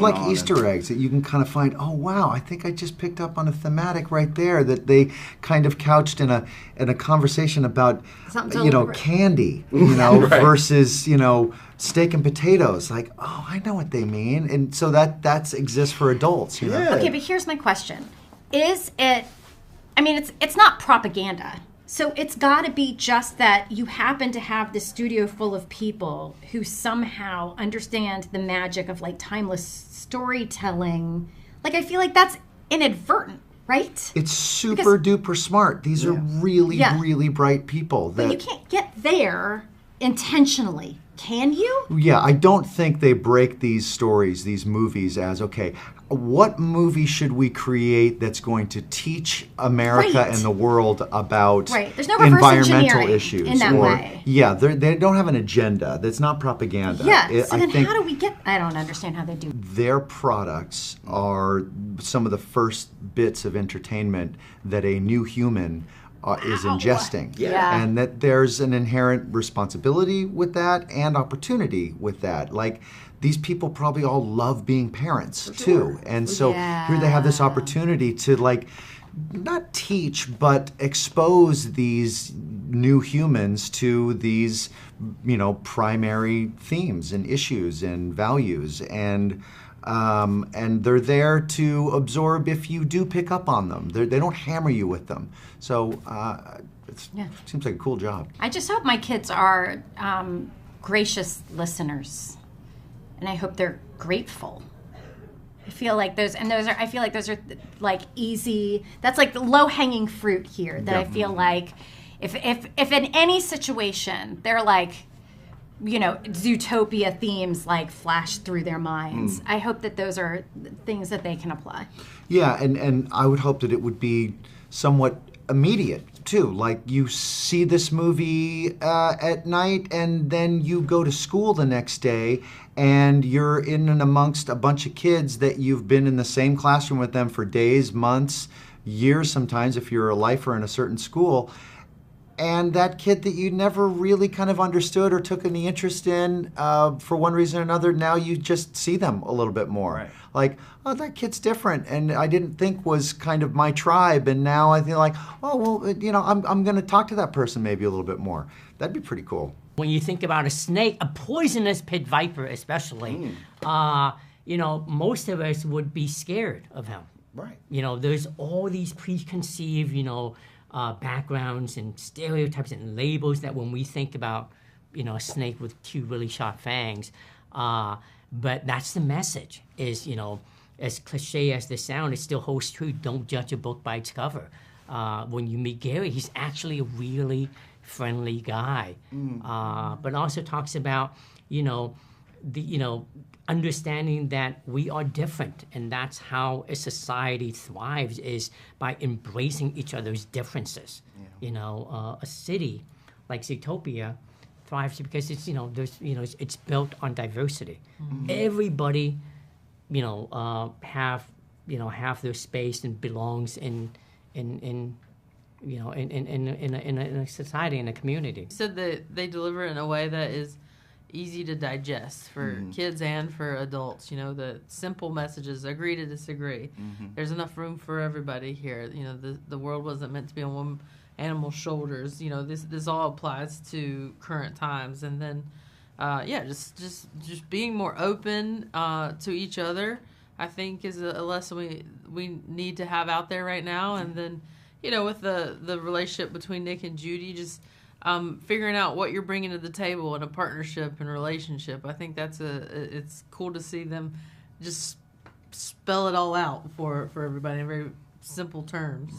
of like Easter eggs that you can kind of find, oh wow, I think I just picked up on a thematic right there that they kind of couched in a conversation about candy, versus, steak and potatoes. Like, oh, I know what they mean. And so that exists for adults, you know. Okay, but here's my question. Is it, I mean, it's not propaganda. So it's got to be just that you happen to have this studio full of people who somehow understand the magic of like timeless storytelling. Like, I feel like that's inadvertent, right? It's super duper smart. These are really, really bright people. But you can't get there intentionally. Can you? Yeah, I don't think they break these stories, these movies, as, okay, what movie should we create that's going to teach America and the world about There's no reverse environmental issues? In that way. Yeah, they don't have an agenda. That's not propaganda. Yeah, so then how do we get... I don't understand how they do. Their products are some of the first bits of entertainment that a new human is ingesting. Yeah. And that there's an inherent responsibility with that and opportunity with that. Like, these people probably all love being parents too. And so here they have this opportunity to, like, not teach, but expose these new humans to these, primary themes and issues and values. And they're there to absorb if you do pick up on them. They don't hammer you with them. So it seems like a cool job. I just hope my kids are gracious listeners, and I hope they're grateful. I feel like those are like easy. That's like the low-hanging fruit here. That I feel like if in any situation they're like, Zootopia themes like flash through their minds. I hope that those are things that they can apply. Yeah, and I would hope that it would be somewhat immediate too. Like, you see this movie at night, and then you go to school the next day, and you're in and amongst a bunch of kids that you've been in the same classroom with them for days, months, years sometimes if you're a lifer in a certain school. And that kid that you never really kind of understood or took any interest in for one reason or another, now you just see them a little bit more. Right. Like, oh, that kid's different, and I didn't think was kind of my tribe, and now I feel like, oh, well, I'm going to talk to that person maybe a little bit more. That'd be pretty cool. When you think about a snake, a poisonous pit viper especially, most of us would be scared of him. Right. There's all these preconceived, backgrounds and stereotypes and labels that when we think about, a snake with two really sharp fangs, but that's the message is, as cliche as this sounds, it still holds true. Don't judge a book by its cover. When you meet Gary, he's actually a really friendly guy, but also talks about, understanding that we are different, and that's how a society thrives, is by embracing each other's differences. A city like Zootopia thrives because it's it's built on diversity. Everybody have their space and belongs in a society, in a community. You said that they deliver it in a way that is easy to digest for kids and for adults. The simple messages, agree to disagree. There's enough room for everybody here. The world wasn't meant to be on one animal's shoulders. This all applies to current times. And then just being more open to each other, I think, is a lesson we need to have out there right now. And then with the relationship between Nick and Judy, just figuring out what you're bringing to the table in a partnership and relationship. I think it's cool to see them just spell it all out for everybody in very simple terms.